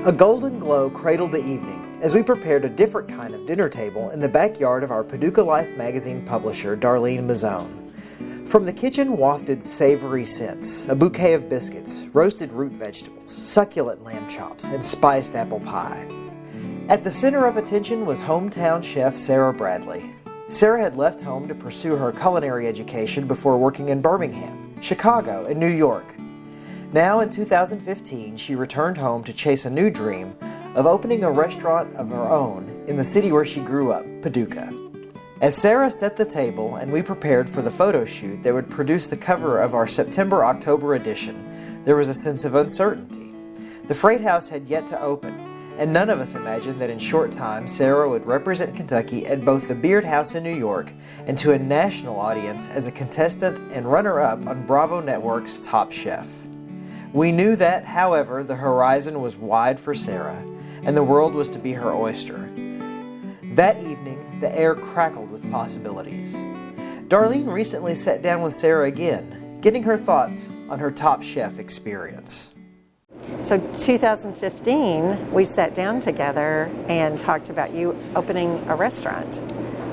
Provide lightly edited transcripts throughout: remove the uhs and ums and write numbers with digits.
A golden glow cradled the evening as we prepared a different kind of dinner table in the backyard of our Paducah Life magazine publisher, Darlene Mazzone. From the kitchen wafted savory scents, a bouquet of biscuits, roasted root vegetables, succulent lamb chops, and spiced apple pie. At the center of attention was hometown chef Sara Bradley. Sara had left home to pursue her culinary education before working in Birmingham, Chicago, and New York. Now in 2015, she returned home to chase a new dream of opening a restaurant of her own in the city where she grew up, Paducah. As Sara set the table and we prepared for the photo shoot that would produce the cover of our September-October edition, there was a sense of uncertainty. The Freight House had yet to open, and none of us imagined that in short time Sara would represent Kentucky at both the Beard House in New York and to a national audience as a contestant and runner-up on Bravo Network's Top Chef. We knew that, however, the horizon was wide for Sara, and the world was to be her oyster. That evening, the air crackled with possibilities. Darlene recently sat down with Sara again, getting her thoughts on her Top Chef experience. So 2015, we sat down together and talked about you opening a restaurant.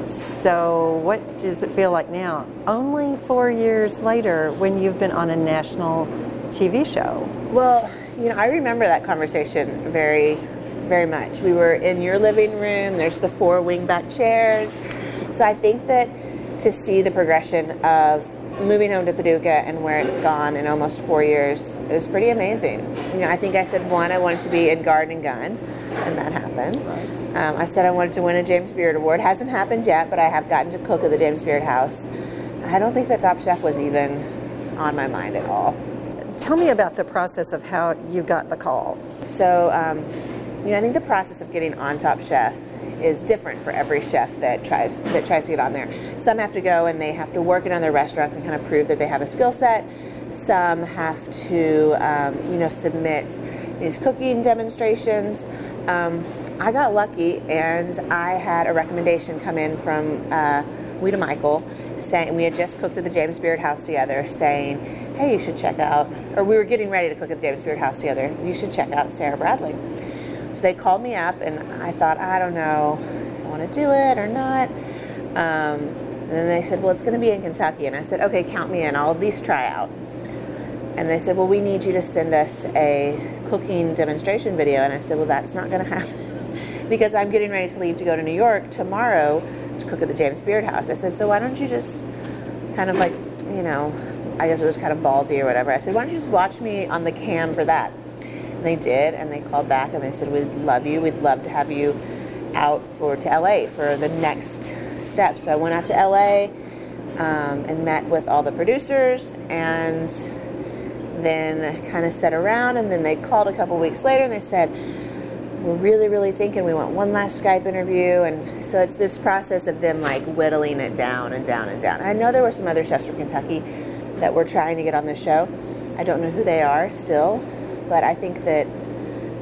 So what does it feel like now, only 4 years later, when you've been on a national TV show? Well, I remember that conversation very, very much. We were in your living room. There's the 4 wingback chairs. So I think that to see the progression of moving home to Paducah and where it's gone in almost 4 years is pretty amazing. I think I said I wanted to be in Garden and Gun, and that happened. I said I wanted to win a James Beard Award. Hasn't happened yet, but I have gotten to cook at the James Beard House. I don't think the Top Chef was even on my mind at all. Tell me about the process of how you got the call. So, I think the process of getting on Top Chef is different for every chef that tries to get on there. Some have to go and they have to work in other restaurants and kind of prove that they have a skill set. Some have to, submit these cooking demonstrations. I got lucky and I had a recommendation come in from Weta Michael saying we had just cooked at the James Beard House together, saying, hey, you should check out, or we were getting ready to cook at the James Beard House together, you should check out Sara Bradley. So they called me up and I thought, I don't know if I want to do it or not. And then they said, well, it's going to be in Kentucky. And I said, okay, count me in. I'll at least try out. And they said, well, we need you to send us a cooking demonstration video. And I said, well, that's not going to happen because I'm getting ready to leave to go to New York tomorrow to cook at the James Beard House. I said, so why don't you just kind of I guess it was kind of ballsy or whatever. I said, why don't you just watch me on the cam for that? And they did, and they called back and they said, we'd love you. We'd love to have you out to LA for the next step. So I went out to LA and met with all the producers and then kind of sat around, and then they called a couple weeks later and they said, we're really, really thinking we want one last Skype interview. And so it's this process of them whittling it down and down and down. I know there were some other chefs from Kentucky that were trying to get on the show. I don't know who they are still, but I think that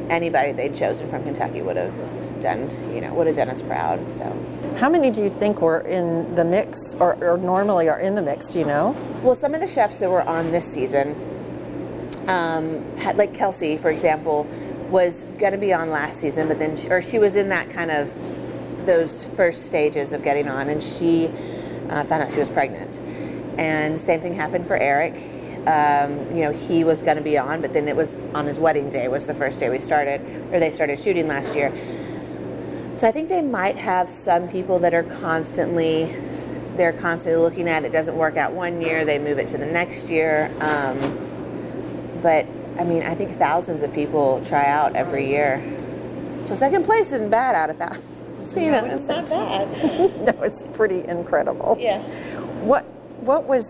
anybody they'd chosen from Kentucky would have done us proud. So, how many do you think were in the mix, or normally are in the mix? Do you know? Well, some of the chefs that were on this season had, like Kelsey, for example, was going to be on last season, but then she was in that kind of those first stages of getting on, and she found out she was pregnant. And the same thing happened for Eric. He was going to be on, but then it was on his wedding day was the first day they started shooting last year. So I think they might have some people that are constantly looking at it. Doesn't work out one year, they move it to the next year. But I think thousands of people try out every year. So second place isn't bad out of thousands. It's not bad. No, it's pretty incredible. Yeah. What was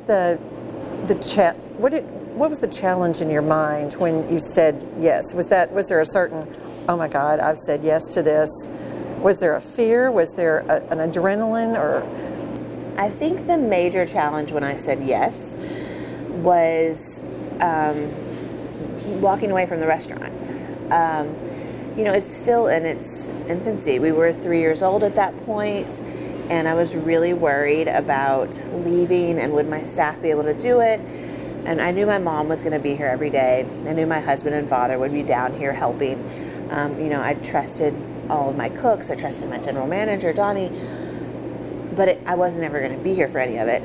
what was the challenge in your mind when you said yes? Was there a certain, oh my God, I've said yes to this? Was there a fear? Was there an adrenaline? Or I think the major challenge when I said yes was walking away from the restaurant. It's still in its infancy. We were 3 years old at that point, and I was really worried about leaving and would my staff be able to do it. And I knew my mom was going to be here every day. I knew my husband and father would be down here helping. I trusted all of my cooks. I trusted my general manager, Donnie. But I wasn't ever going to be here for any of it.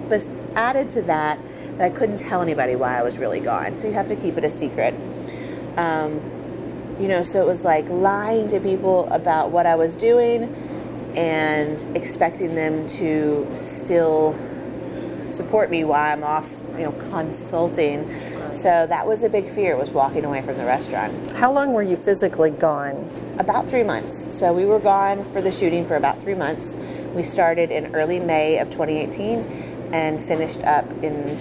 But added to that I couldn't tell anybody why I was really gone. So you have to keep it a secret. So it was like lying to people about what I was doing and expecting them to still support me while I'm off, consulting. So that was a big fear, was walking away from the restaurant. How long were you physically gone? About 3 months. So we were gone for the shooting for about 3 months. We started in early May of 2018 and finished up in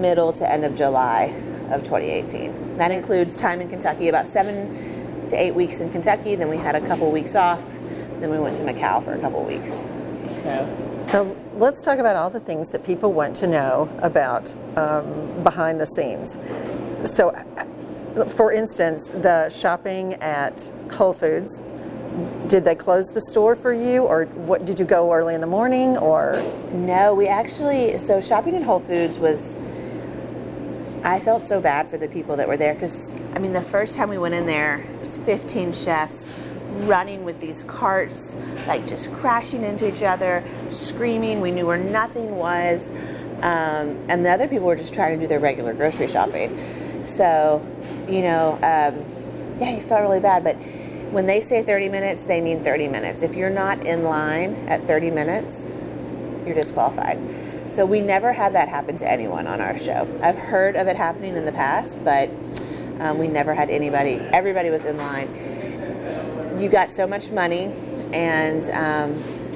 middle to end of July of 2018. That includes time in Kentucky, about 7 to 8 weeks in Kentucky. Then we had a couple weeks off. Then we went to Macau for a couple weeks. So let's talk about all the things that people want to know about behind the scenes. So, for instance, the shopping at Whole Foods, did they close the store for you, or what? Did you go early in the morning, or? No, so shopping at Whole Foods I felt so bad for the people that were there, because, the first time we went in there, it was 15 chefs running with these carts, like just crashing into each other, screaming. We knew where nothing was. And the other people were just trying to do their regular grocery shopping. So, you felt really bad. But when they say 30 minutes, they mean 30 minutes. If you're not in line at 30 minutes, you're disqualified. So we never had that happen to anyone on our show. I've heard of it happening in the past, but we never had everybody was in line. You got so much money, and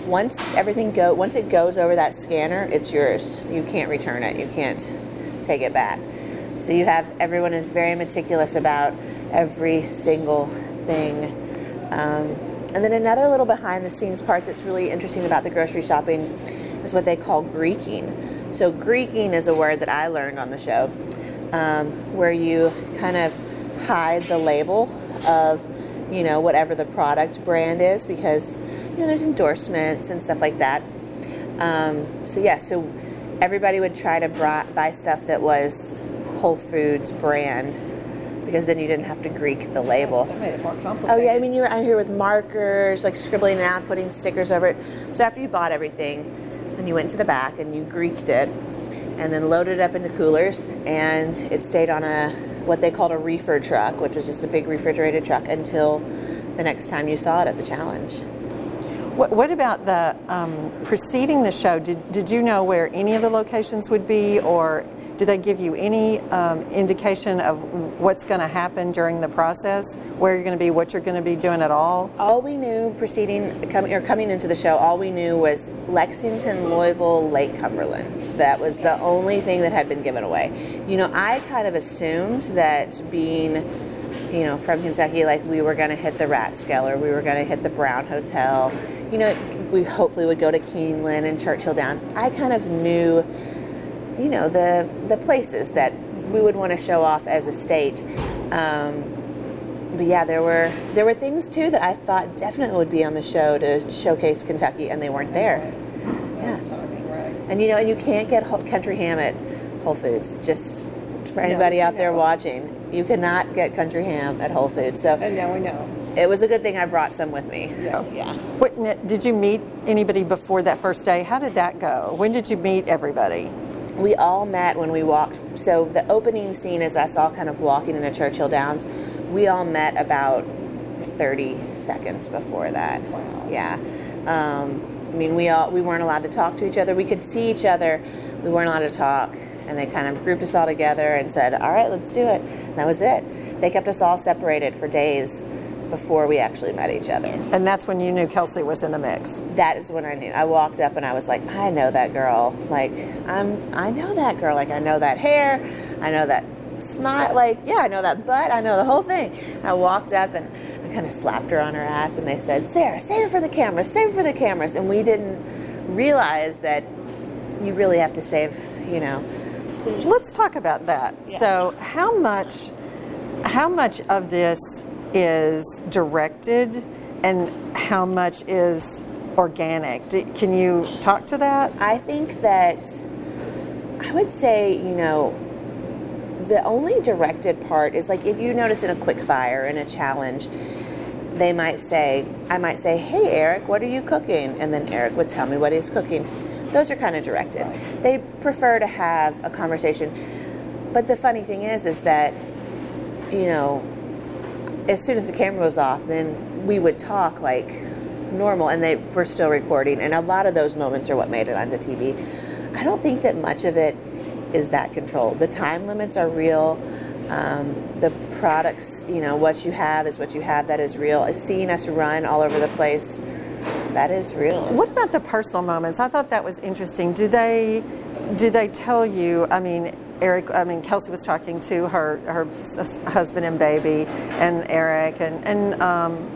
once it goes over that scanner, it's yours. You can't return it. You can't take it back. So everyone is very meticulous about every single thing. And then another little behind the scenes part that's really interesting about the grocery shopping is what they call Greeking. So Greeking is a word that I learned on the show, where you kind of hide the label of whatever the product brand is, because, there's endorsements and stuff like that. So everybody would try to buy stuff that was Whole Foods brand, because then you didn't have to Greek the label. That made it more complicated. Oh, yeah, you were out here with markers, like scribbling it out, putting stickers over it. So after you bought everything, then you went to the back and you Greeked it, and then loaded it up into coolers, and it stayed on what they called a reefer truck, which was just a big refrigerated truck, until the next time you saw it at the challenge. What about the preceding the show? Did you know where any of the locations would be, or do they give you any indication of what's going to happen during the process, where you're going to be, what you're going to be doing at all? All we knew coming into the show, all we knew was Lexington, Louisville, Lake Cumberland. That was the only thing that had been given away. I kind of assumed that being, from Kentucky, like we were going to hit the Rathskeller, we were going to hit the Brown Hotel, we hopefully would go to Keeneland and Churchill Downs. I kind of knew, the places that we would want to show off as a state. But yeah, there were things too that I thought definitely would be on the show to showcase Kentucky, and they weren't there. Yeah. And you can't get country ham at Whole Foods. Just for anybody out there watching, you cannot get country ham at Whole Foods. So and now we know. It was a good thing I brought some with me. Yeah. Did you meet anybody before that first day? How did that go? When did you meet everybody? We all met when we walked. So the opening scene is us all kind of walking into Churchill Downs. We all met about 30 seconds before that. Wow. Yeah. We weren't allowed to talk to each other. We could see each other. We weren't allowed to talk. And they kind of grouped us all together and said, all right, let's do it. And that was it. They kept us all separated for days before we actually met each other. And that's when you knew Kelsey was in the mix. That is when I knew. I walked up and I was like, I know that girl. Like, I know that girl. Like, I know that hair. I know that smile. Like, yeah, I know that butt. I know the whole thing. And I walked up and I kind of slapped her on her ass, and they said, Sarah, save it for the cameras. Save it for the cameras. And we didn't realize that you really have to save, Let's talk about that. Yeah. So how much of this is directed and how much is organic? Can you talk to that? I think that I would say, the only directed part is like if you notice in a quick fire, in a challenge, I might say, hey, Eric, what are you cooking? And then Eric would tell me what he's cooking. Those are kind of directed. They prefer to have a conversation. But the funny thing is that, as soon as the camera was off, then we would talk like normal, and they were still recording. And a lot of those moments are what made it onto TV. I don't think that much of it is that controlled. The time limits are real. The products, what you have is what you have. That is real. Seeing us run all over the place, that is real. What about the personal moments? I thought that was interesting. Do they tell you, Kelsey was talking to her husband and baby, and Eric, and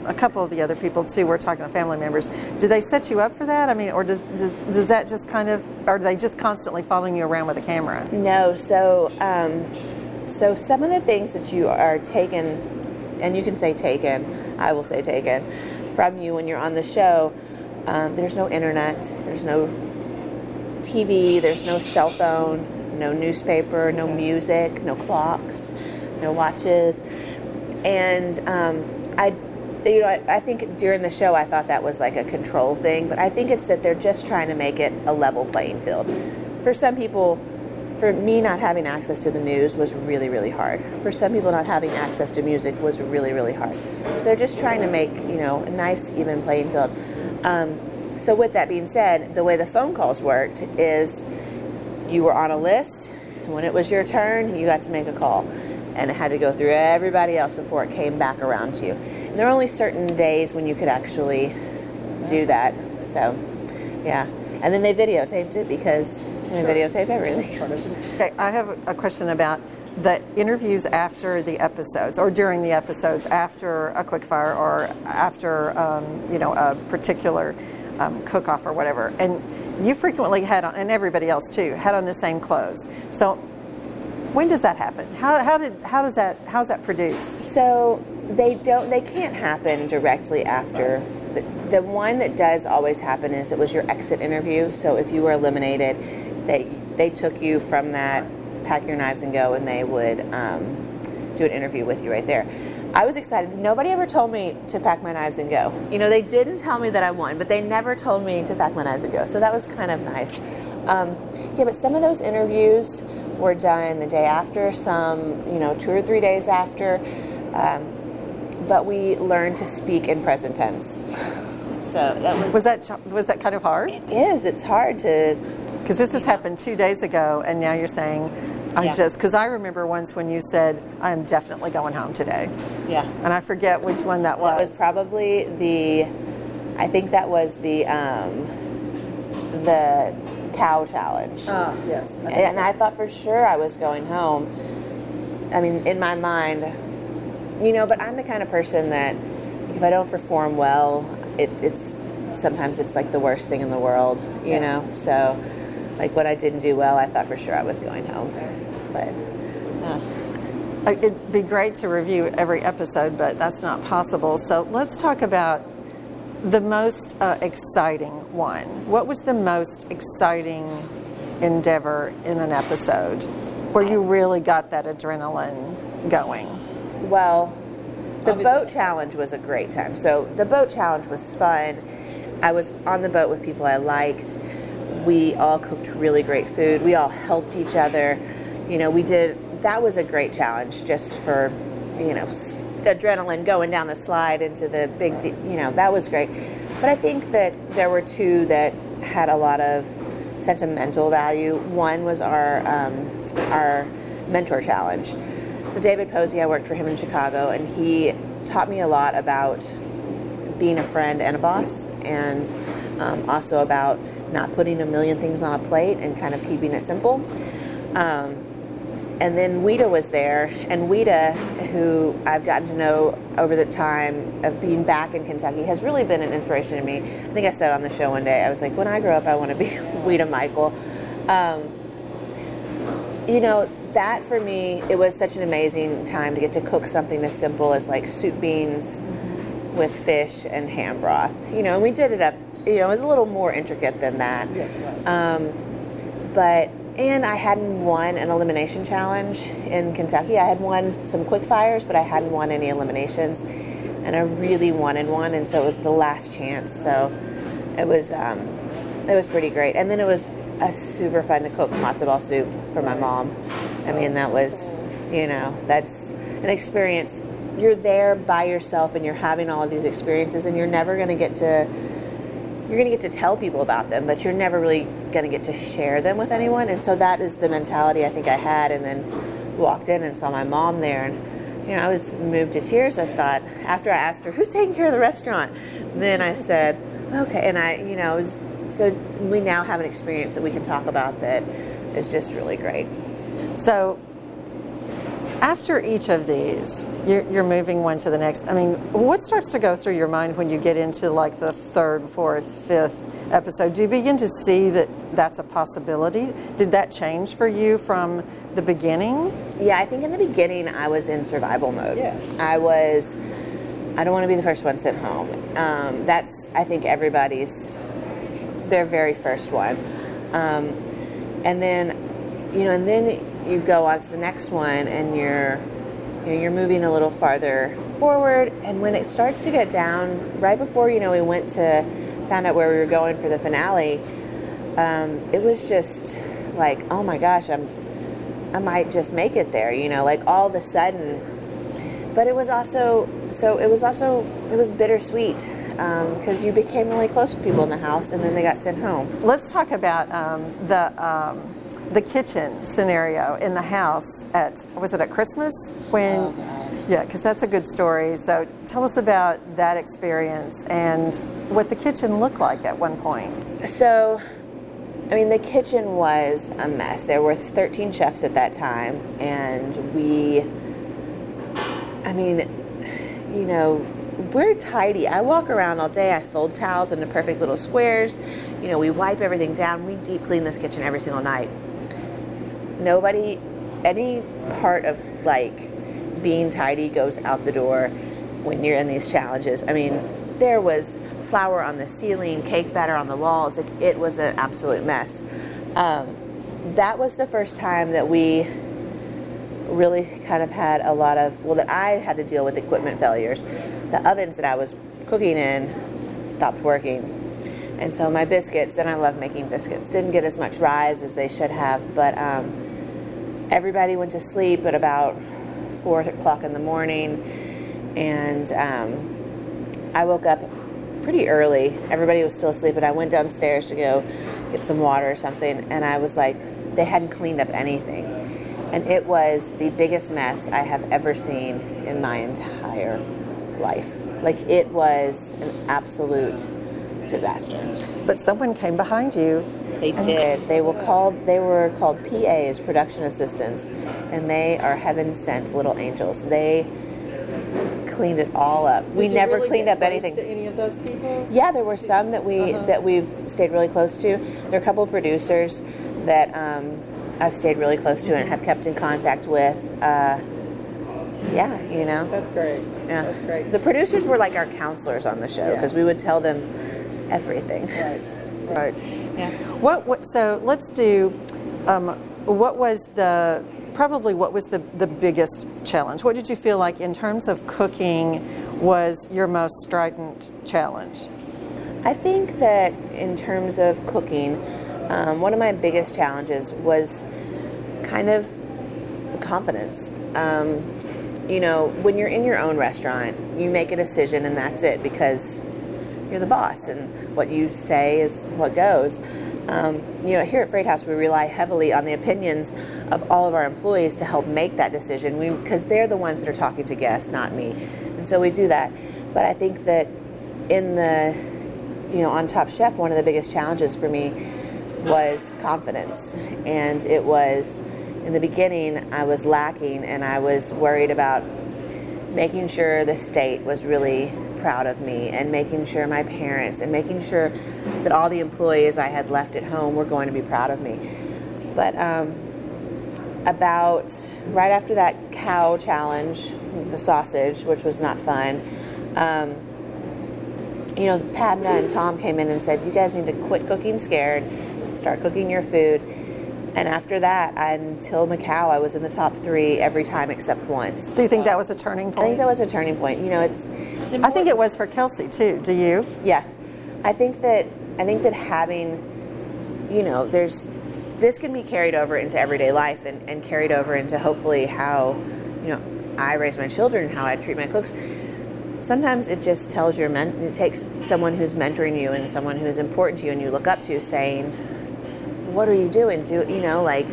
a couple of the other people too. We're talking to family members. Do they set you up for that? Or does that just kind of, are they just constantly following you around with a camera? No. So some of the things that you are taken, and you can say taken, I will say taken, from you when you're on the show, there's no internet, there's no TV, there's no cell phone, no newspaper, no music, no clocks, no watches. And I think during the show I thought that was like a control thing, but I think it's that they're just trying to make it a level playing field. For some people, for me, not having access to the news was really, really hard. For some people, not having access to music was really, really hard. So they're just trying to make, a nice, even playing field. So with that being said, the way the phone calls worked is you were on a list, and when it was your turn, you got to make a call. And it had to go through everybody else before it came back around to you. And there are only certain days when you could actually do that. So, yeah. And then they videotaped it because they videotape everything. Okay, I have a question about the interviews after the episodes, or during the episodes, after a quickfire, or after a particular cook-off or whatever. And you frequently had on, and everybody else too, had on the same clothes. So when does that happen? How's that produced? So they can't happen directly after. The one that does always happen is it was your exit interview. So if you were eliminated, they took you from that, pack your knives and go, and they would do an interview with you right there. I was excited. Nobody ever told me to pack my knives and go. They didn't tell me that I won, but they never told me to pack my knives and go. So that was kind of nice. But some of those interviews were done the day after, some, 2 or 3 days after. But we learned to speak in present tense. So that was that kind of hard? It is. It's hard to. Because this has happened 2 days ago, and now you're saying, because I remember once when you said, I'm definitely going home today. Yeah. And I forget which one that was. That was probably I think that was the cow challenge. Oh, yes. And I thought for sure I was going home. In my mind, but I'm the kind of person that if I don't perform well, sometimes it's like the worst thing in the world, you know? So, like when I didn't do well, I thought for sure I was going home. But it'd be great to review every episode, but that's not possible. So let's talk about the most exciting one. What was the most exciting endeavor in an episode where you really got that adrenaline going? Well, the boat challenge was a great time. So the boat challenge was fun. I was on the boat with people I liked. We all cooked really great food. We all helped each other. That was a great challenge just for, the adrenaline going down the slide into the big, that was great. But I think that there were two that had a lot of sentimental value. One was our mentor challenge. So David Posey, I worked for him in Chicago, and he taught me a lot about being a friend and a boss, and also about not putting a million things on a plate and kind of keeping it simple. And then Weta was there, and Weta, who I've gotten to know over the time of being back in Kentucky, has really been an inspiration to me. I think I said on the show one day, I was like, when I grow up, I want to be Weta Michael. That for me, it was such an amazing time to get to cook something as simple as like soup beans with fish and ham broth. And we did it up, it was a little more intricate than that. Yes, it was. But And I hadn't won an elimination challenge in Kentucky. I had won some quick fires, but I hadn't won any eliminations. And I really wanted one, and so it was the last chance. So it was pretty great. And then it was super fun to cook matzo ball soup for my mom. I mean, that was, that's an experience. You're there by yourself, and you're having all of these experiences, and you're never going to get to tell people about them, but you're never really going to get to share them with anyone. And so that is the mentality I think I had. And then walked in and saw my mom there, and I was moved to tears. I thought, after I asked her, who's taking care of the restaurant? Then I said, okay. And so we now have an experience that we can talk about that is just really great. So after each of these, you're moving one to the next. I mean, what starts to go through your mind when you get into like the third, fourth, fifth episode? Do you begin to see that that's a possibility? Did that change for you from the beginning? Yeah, I think in the beginning I was in survival mode. Yeah. I don't want to be the first one sent home. That's, I think, their very first one. And then you go on to the next one, and you're moving a little farther forward. And when it starts to get down, right before we found out where we were going for the finale, it was just like, oh my gosh, I might just make it there, like all of a sudden. But it was bittersweet, because you became really close with people in the house, and then they got sent home. Let's talk about the kitchen scenario in the house was it at Christmas? Oh, God. Yeah, because that's a good story. So tell us about that experience and what the kitchen looked like at one point. So, I mean, the kitchen was a mess. There were 13 chefs at that time, and we're tidy. I walk around all day. I fold towels into perfect little squares. We wipe everything down. We deep clean this kitchen every single night. Any part of being tidy goes out the door when you're in these challenges. I mean, there was flour on the ceiling, cake batter on the walls. It was an absolute mess. That was the first time that we really kind of had that I had to deal with equipment failures. The ovens that I was cooking in stopped working. And so my biscuits, and I love making biscuits, didn't get as much rise as they should have, but everybody went to sleep at about 4 o'clock in the morning, and I woke up pretty early. Everybody was still asleep, and I went downstairs to go get some water or something, and I was like, they hadn't cleaned up anything. And it was the biggest mess I have ever seen in my entire life. It was an absolute disaster. But someone came behind you. They did. They were called PAs, production assistants, and they are heaven sent little angels. They cleaned it all up. We never cleaned up anything. To any of those people? Yeah, there were some that we've stayed really close to. There are a couple of producers that I've stayed really close to and have kept in contact with. That's great. Yeah, that's great. The producers were like our counselors on the show, because we would tell them everything. Right. Yeah. So let's do. What was the biggest challenge? What did you feel like in terms of cooking was your most strident challenge? I think that in terms of cooking, one of my biggest challenges was kind of confidence. When you're in your own restaurant, you make a decision and that's it, because you're the boss and what you say is what goes. Here at Freight House, we rely heavily on the opinions of all of our employees to help make that decision, because they're the ones that are talking to guests, not me. And so we do that. But I think that in the, on Top Chef, one of the biggest challenges for me was confidence. And it was, in the beginning, I was lacking, and I was worried about making sure the state was really proud of me, and making sure my parents, and making sure that all the employees I had left at home were going to be proud of me. But about right after that cow challenge, the sausage, which was not fun, Padma and Tom came in and said, you guys need to quit cooking scared, start cooking your food. And after that, until Macau, I was in the top 3 every time except once. So you think that was a turning point? I think that was a turning point. You know, it's I think it was for Kelsey too. Do you? Yeah, I think that having, you know, this can be carried over into everyday life and carried over into hopefully how, you know, I raise my children and how I treat my cooks. Sometimes it just tells it takes someone who's mentoring you and someone who's important to you and you look up to saying, what are you doing? You know, like,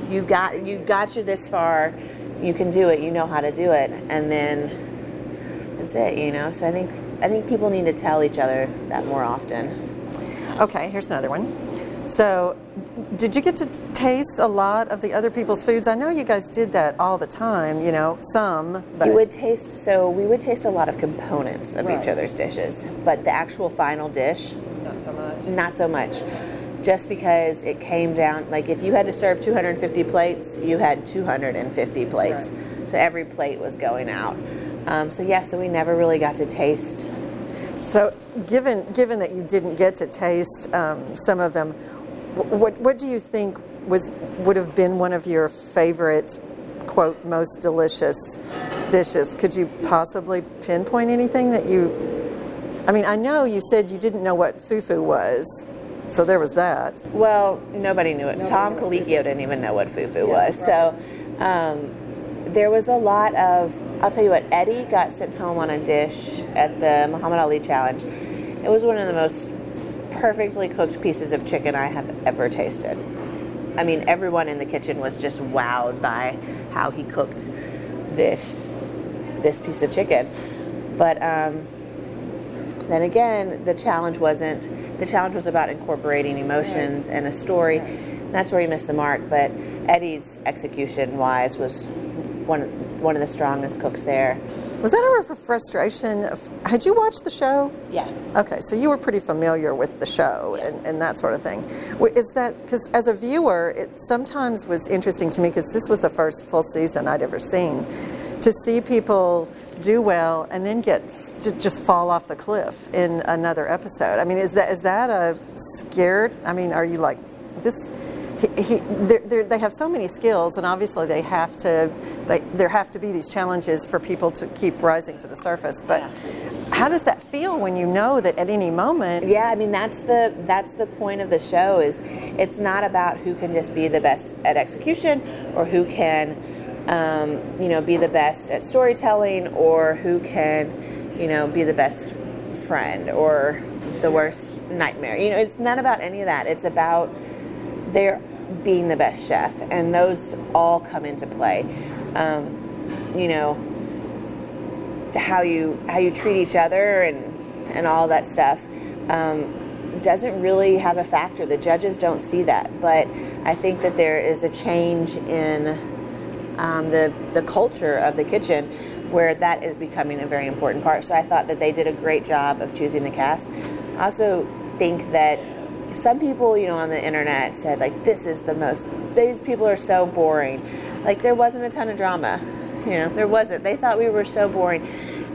you've got you this far, you can do it, you know how to do it, and then that's it, you know. So I think people need to tell each other that more often. Okay, here's another one. So, did you get to taste a lot of the other people's foods? I know you guys did that all the time, you know, some. But We would taste a lot of components of each other's dishes, but the actual final dish, not so much. not so much. Just because it came down, like if you had to serve 250 plates, you had 250 plates. Right. So every plate was going out. So we never really got to taste. So, given that you didn't get to taste some of them, what do you think would have been one of your favorite, quote, most delicious dishes? Could you possibly pinpoint anything that you? I mean, I know you said you didn't know what fufu was, so there was that. Well, nobody knew it. Tom Colicchio didn't even know what fufu was. Right. So there was a lot of, I'll tell you what, Eddie got sent home on a dish at the Muhammad Ali Challenge. It was one of the most perfectly cooked pieces of chicken I have ever tasted. I mean, everyone in the kitchen was just wowed by how he cooked this piece of chicken. But then again, the challenge was about incorporating emotions and a story. That's where he missed the mark. But Eddie's execution-wise was one of the strongest cooks there. Was that ever for frustration? Had you watched the show? Yeah. Okay, so you were pretty familiar with the show and that sort of thing. Is that, because as a viewer, it sometimes was interesting to me, because this was the first full season I'd ever seen, to see people do well and then just fall off the cliff in another episode. I mean, is that a scared? I mean, are you like this? They have so many skills, and obviously there have to be these challenges for people to keep rising to the surface. But how does that feel when you know that at any moment? Yeah, I mean, that's the point of the show. Is it's not about who can just be the best at execution or who can be the best at storytelling or who can be the best friend or the worst nightmare. It's not about any of that. It's about their being the best chef, and those all come into play. How you treat each other and all that stuff doesn't really have a factor. The judges don't see that, but I think that there is a change in the culture of the kitchen where that is becoming a very important part. So I thought that they did a great job of choosing the cast. I also think that some people, on the internet said, like, these people are so boring. Like, there wasn't a ton of drama. There wasn't. They thought we were so boring.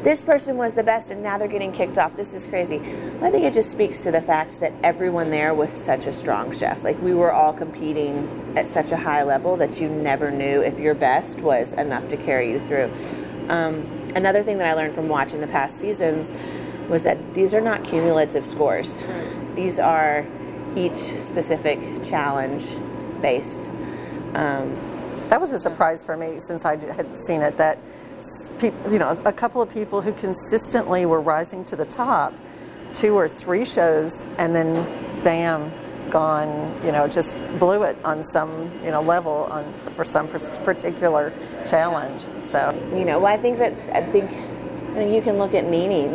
This person was the best, and now they're getting kicked off. This is crazy. I think it just speaks to the fact that everyone there was such a strong chef. Like, we were all competing at such a high level that you never knew if your best was enough to carry you through. Another thing that I learned from watching the past seasons was that these are not cumulative scores. These are each specific challenge based. That was a surprise for me, since I had seen it, that a couple of people who consistently were rising to the top, 2 or 3 shows, and then bam, gone, just blew it on some level for some particular challenge. So I think you can look at Nene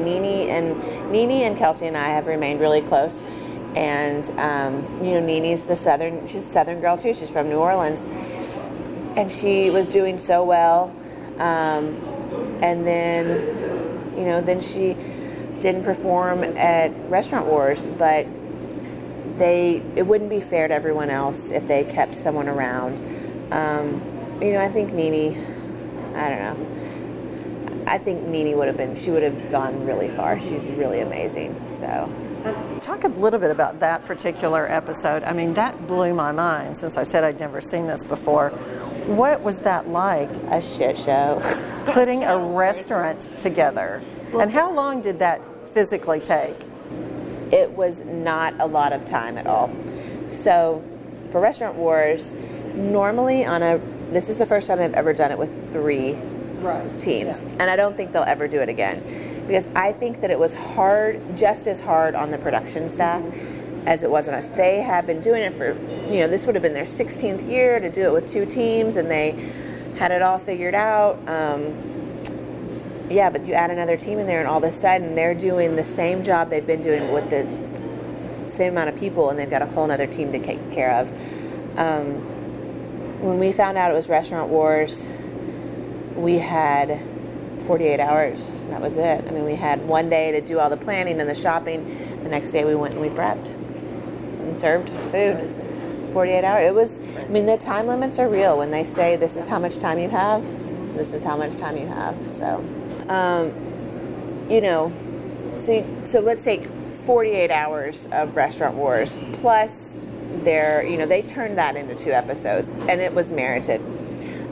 and Kelsey and I have remained really close. And, Nene's she's a Southern girl too. She's from New Orleans. And she was doing so well. And then she didn't perform at Restaurant Wars, but it wouldn't be fair to everyone else if they kept someone around. I think Nene, I don't know. I think Nene would have gone really far. She's really amazing, so. talk a little bit about that particular episode. I mean, that blew my mind since I said I'd never seen this before. What was that like? A shit show. Putting a restaurant together. And how long did that physically take? It was not a lot of time at all. So for Restaurant Wars, normally this is the first time I've ever done it with 3 teams. Yeah. And I don't think they'll ever do it again. Because I think that it was hard, just as hard on the production staff as it was on us. They have been doing it for, this would have been their 16th year to do it with 2 teams, and they had it all figured out. But you add another team in there, and all of a sudden they're doing the same job they've been doing with the same amount of people, and they've got a whole other team to take care of. When we found out it was Restaurant Wars, we had 48 hours. That was it. I mean, we had one day to do all the planning and the shopping. The next day we went and we prepped and served food. 48 hours. The time limits are real. When they say this is how much time you have, this is how much time you have. So, so let's take 48 hours of Restaurant Wars plus they turned that into 2 episodes, and it was merited.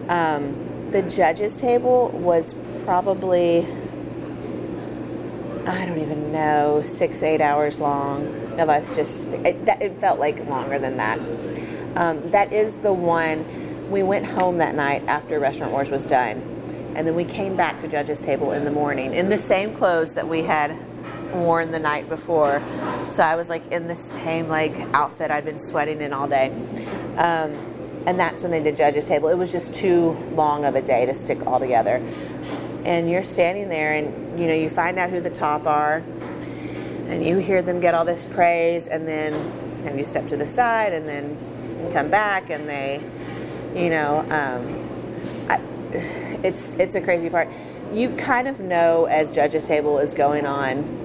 The judges table was probably, I don't even know, 6-8 hours long of us it felt like longer than that. That is the one, we went home that night after Restaurant Wars was done, and then we came back to judges table in the morning in the same clothes that we had worn the night before. So I was in the same outfit I'd been sweating in all day. And that's when they did judges table. It was just too long of a day to stick all together. And you're standing there and, you find out who the top are and you hear them get all this praise, and then you step to the side and then you come back and they, it's a crazy part. You kind of know as judges table is going on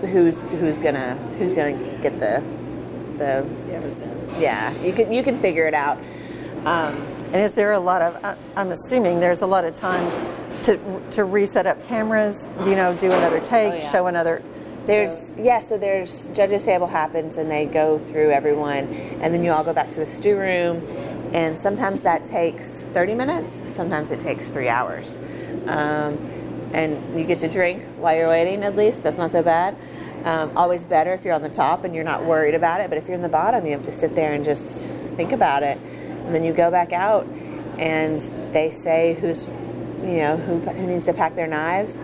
who's gonna get the yeah, you can figure it out. And is there a lot of, I'm assuming there's a lot of time to reset up cameras, do another take, show another. So there's judges table happens and they go through everyone, and then you all go back to the stew room, and sometimes that takes 30 minutes, sometimes it takes 3 hours. And you get to drink while you're waiting, at least. That's not so bad. Always better if you're on the top and you're not worried about it, but if you're in the bottom, you have to sit there and just think about it. And then you go back out and they say who needs to pack their knives,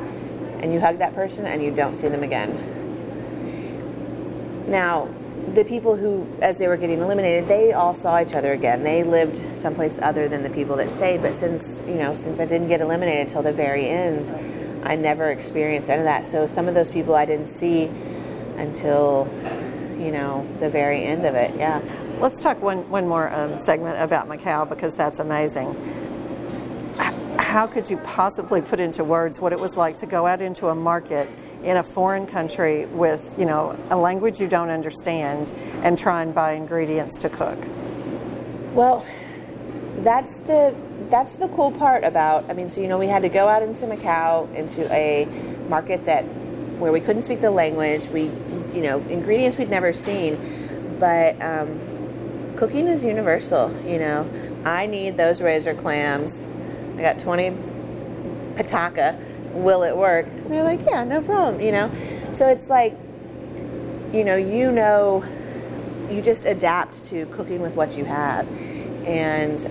and you hug that person and you don't see them again. Now, the people who, as they were getting eliminated, they all saw each other again. They lived someplace other than the people that stayed, but since I didn't get eliminated till the very end, I never experienced any of that. So some of those people I didn't see until, the very end of it, yeah. Let's talk one more segment about Macau, because that's amazing. How could you possibly put into words what it was like to go out into a market in a foreign country with, a language you don't understand and try and buy ingredients to cook? Well, that's the cool part about, we had to go out into Macau, into a market where we couldn't speak the language. Ingredients we'd never seen, but cooking is universal. I need those razor clams. I got 20 Paducah. Will it work? And they're like, yeah, no problem. So it's like, you just adapt to cooking with what you have. And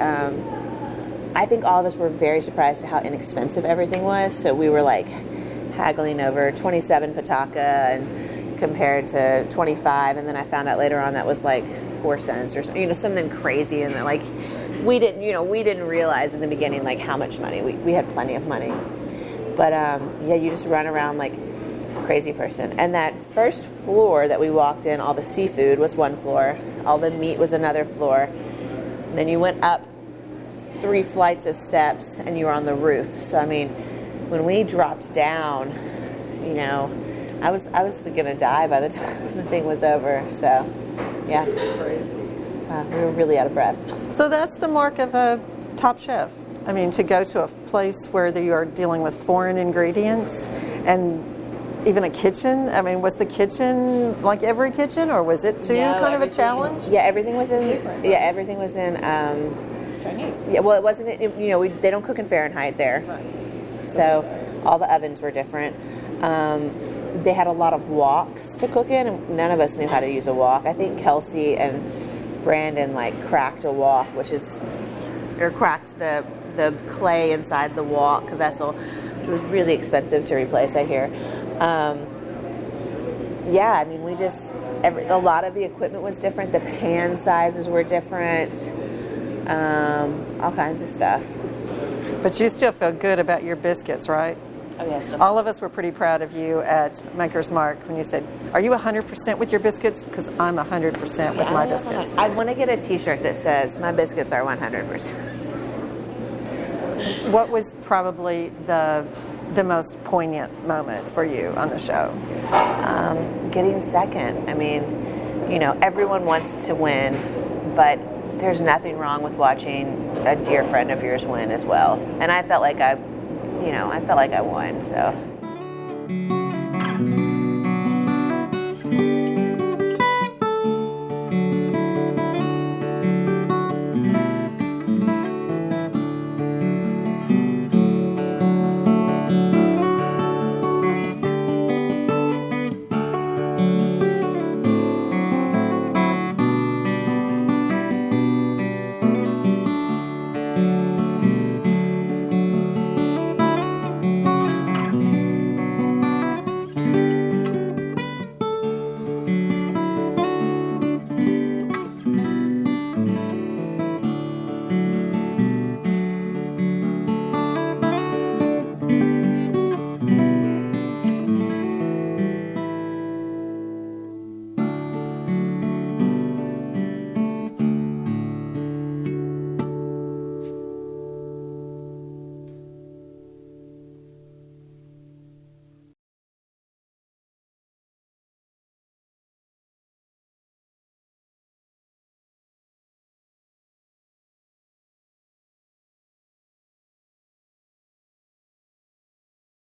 I think all of us were very surprised at how inexpensive everything was. So we were haggling over 27 Paducah and compared to 25, and then I found out later on that was 4 cents or something crazy, and we didn't realize in the beginning how much money we had. Plenty of money, but you just run around like a crazy person. And that first floor that we walked in, all the seafood was one floor, all the meat was another floor, and then you went up 3 flights of steps and you were on the roof. So when we dropped down, I was gonna die by the time the thing was over. So, yeah, we were really out of breath. So that's the mark of a top chef. To go to a place where you are dealing with foreign ingredients and even a kitchen? I mean, was the kitchen like every kitchen, or was it too kind of a challenge? Yeah, everything was in. Different, yeah, everything was in. Chinese. Yeah, well, it wasn't. They don't cook in Fahrenheit there, so all the ovens were different. They had a lot of woks to cook in, and none of us knew how to use a wok. I think Kelsey and Brandon cracked a wok, or cracked the clay inside the wok vessel, which was really expensive to replace, I hear. Yeah, I mean, a lot of the equipment was different. The pan sizes were different. All kinds of stuff. But you still feel good about your biscuits, right? Oh, yes. All of us were pretty proud of you at Maker's Mark when you said, "Are you 100% with your biscuits?" Because I'm 100% with my biscuits. I want to get a T-shirt that says, "My biscuits are 100%." What was probably the most poignant moment for you on the show? Getting second. I mean, everyone wants to win, but there's nothing wrong with watching a dear friend of yours win as well. And I felt like I won, so.